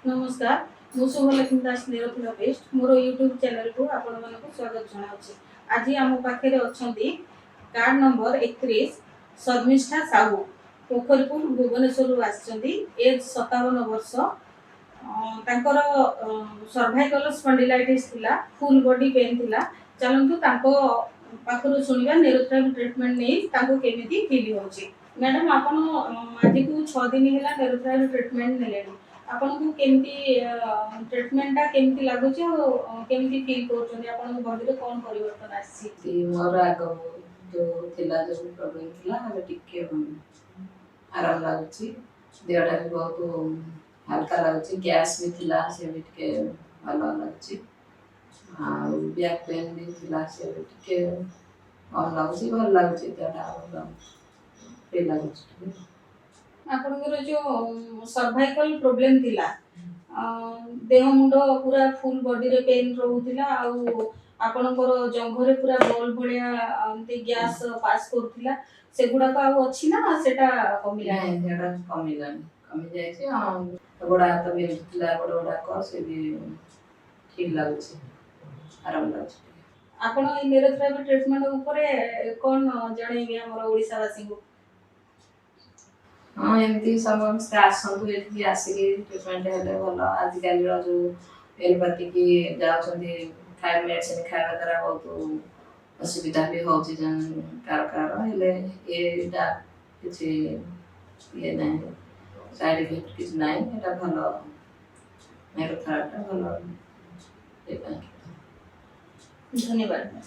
नमस्कार मु शुभलक्ष्मी दास न्यूरोथेरापिस्ट मोर यूट्यूब चैनल को आपण मानक स्वागत जनाऊँगी। आज आम पाखे अच्छा कार्ड नंबर 31 शर्मिष्ठा साहू पोखरीपुर भुवनेश्वर आसछंती एज 57 वर्ष तांकर सर्वाइकल स्पॉन्डिलाइटिस थिला फुल बॉडी पेन थिला। चलंतु तांको पाखरु सुनिबा न्यूरोथेरापी ट्रीटमेंट नै तांको केमिति फील होछि। मैडम आपण आज को 6 दिन हैला न्यूरोथेरापी ट्रीटमेंट नेलेनी आपन को केमिति ट्रीटमेंटा केमिति लागुछि और केमिति फील करछन आपन बॉडी रे कोन परिवर्तन आछि। मोर आग जो थिला जो प्रॉब्लम थिला अब टिके आराम लागुछि देहटा भी बहुत हल्का लागुछि गैस भी थिला से भी टिके भलो लागुछि आ बैक पेन भी थिला से भी टिके भल लागुछि भल लागुछि देहटा भलो फील लागुछि। आपनकर जो सर्वाइकल प्रॉब्लम थिला देह मुंड पूरा फुल बॉडी रे पेन रहउथिला आउ आपनकर जंघरे पूरा बॉल भलिया अंते गैस पास करथिला सेगुडा का आउ अछि ना सेटा कमिला नहीं जेडा कमिला कमि जाय छै गोड़ा हाथ भी थिला गोड़ा को से भी ठीक लागुछि आराम लागुछि। आपण ई न्यूरोथेरापी ट्रीटमेंट ऊपर कोन जणैबे हमर ओडिसा वासी को। हाँ एमती समस्त आसतु ये आसिक ट्रीटमेंट हेले भल आजिकल जो एलोपैथी की जाउछंती खाइ मेडिसिन खाଇବା द्वारा बहुत असुविधा भी होछि जन कार हेले एटा किछि ये नहीं साइड इफेक्ट किछि नहीं एटा भल न्यूरोथेरापी भल। धन्यवाद।